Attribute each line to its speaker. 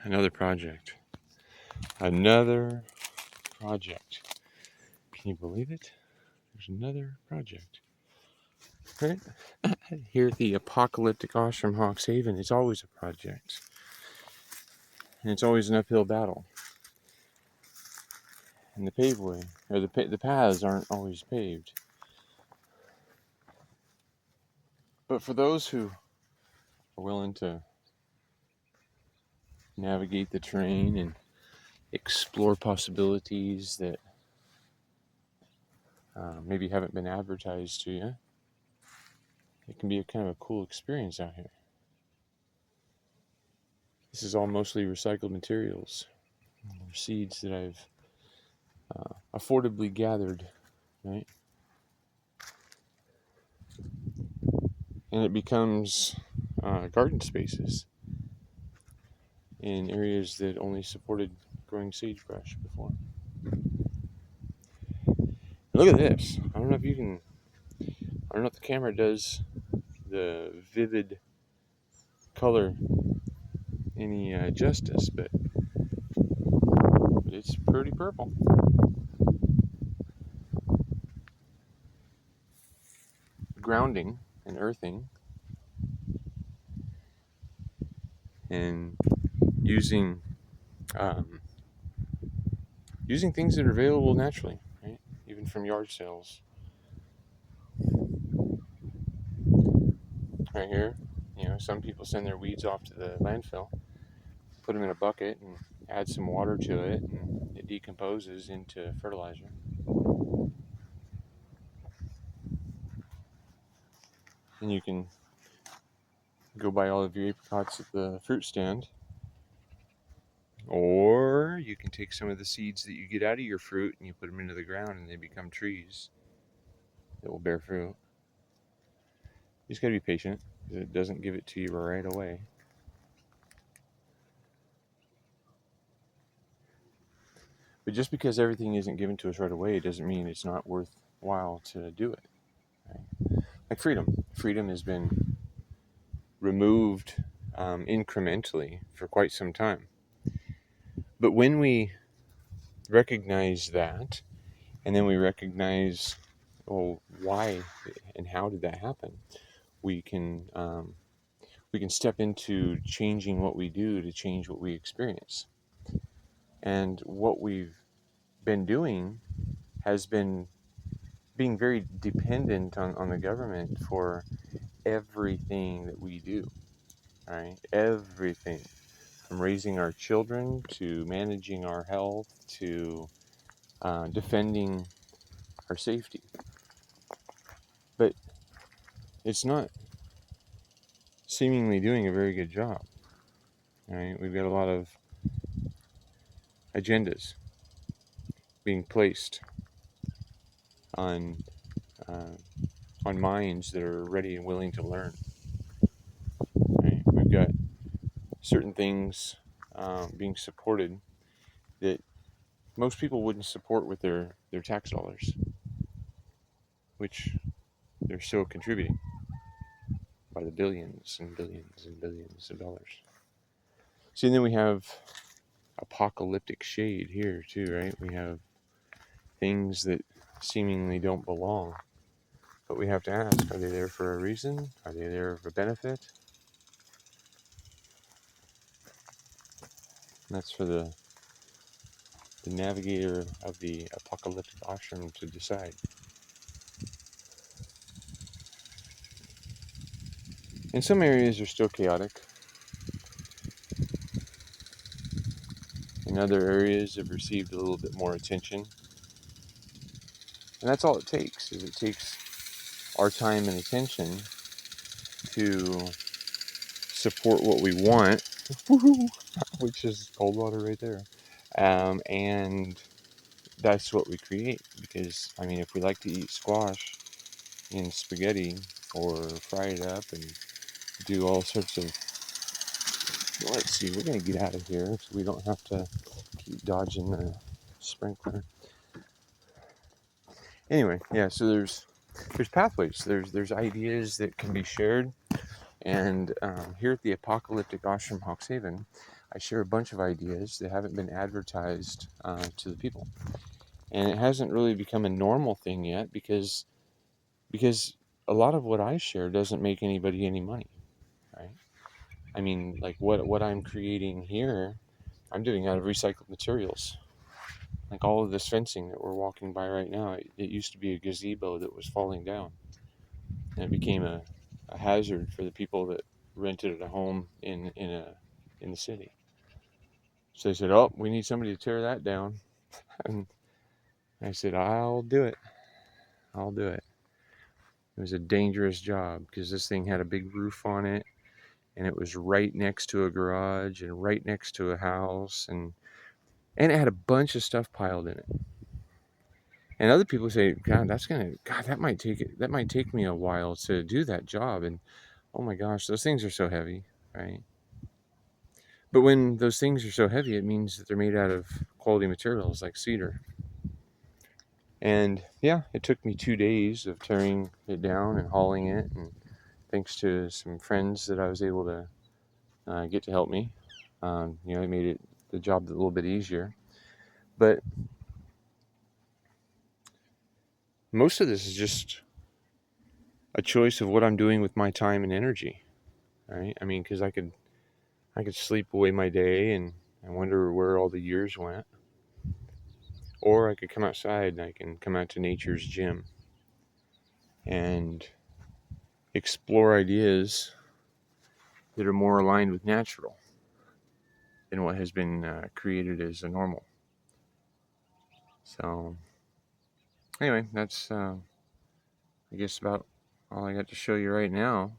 Speaker 1: Another project. Another project. Can you believe it? There's another project. Right? Here at the apocalyptic ashram Hawks Haven, it's always a project. And it's always an uphill battle. And the paveway, or the paths aren't always paved. But for those who are willing to navigate the terrain and explore possibilities that maybe haven't been advertised to you, it can be a kind of a cool experience out here. This is all mostly recycled materials. They're seeds that I've affordably gathered, right? And it becomes garden spaces in areas that only supported growing sagebrush before. Look at this. I don't know if the camera does the vivid color any justice, but it's pretty purple. Grounding and earthing and using things that are available naturally, right? Even from yard sales. Right here, some people send their weeds off to the landfill, put them in a bucket and add some water to it, and it decomposes into fertilizer. And you can go buy all of your apricots at the fruit stand, or you can take some of the seeds that you get out of your fruit and you put them into the ground and they become trees that will bear fruit. You just gotta be patient, because it doesn't give it to you right away. But just because everything isn't given to us right away doesn't mean it's not worthwhile to do it. Right? Like freedom. Freedom has been removed incrementally for quite some time. But when we recognize that, and then we recognize, why and how did that happen, we can step into changing what we do to change what we experience. And what we've been doing has been being very dependent on the government for everything that we do, right? Everything. From raising our children, to managing our health, to defending our safety. But it's not seemingly doing a very good job, right? We've got a lot of agendas being placed on minds that are ready and willing to learn. Right? We've got certain things being supported that most people wouldn't support with their tax dollars, which they're still contributing by the billions and billions and billions of dollars. See, and then we have apocalyptic shade here too, right? We have things that seemingly don't belong. But we have to ask, are they there for a reason? Are they there for benefit? And that's for the navigator of the apocalyptic ashram to decide. In some areas are still chaotic. In other areas have received a little bit more attention. And that's all it takes, is it takes our time and attention to support what we want, which is cold water right there. And that's what we create. Because, if we like to eat squash in spaghetti or fry it up and do all sorts of... Let's see, we're going to get out of here so we don't have to keep dodging the sprinkler. Anyway, yeah, so there's pathways, there's ideas that can be shared. And here at the apocalyptic ashram Hawks Haven, I share a bunch of ideas that haven't been advertised to the people, and it hasn't really become a normal thing yet because a lot of what I share doesn't make anybody any money, right? I mean, like what I'm creating here, I'm doing out of recycled materials. Like all of this fencing that we're walking by right now, it used to be a gazebo that was falling down, and it became a hazard for the people that rented a home in the city. So they said, "Oh, we need somebody to tear that down," and I said, "I'll do it. I'll do it." It was a dangerous job because this thing had a big roof on it, and it was right next to a garage and right next to a house, and it had a bunch of stuff piled in it. And other people say, God, that might take me a while to do that job. And oh my gosh, those things are so heavy, right? But when those things are so heavy, it means that they're made out of quality materials like cedar. And yeah, it took me 2 days of tearing it down and hauling it. And thanks to some friends that I was able to get to help me, it made the job a little bit easier. But most of this is just a choice of what I'm doing with my time and energy, right? I mean, because I could sleep away my day and I wonder where all the years went, or I could come outside and I can come out to nature's gym and explore ideas that are more aligned with natural than what has been created as a normal. So anyway, that's I guess about all I got to show you right now.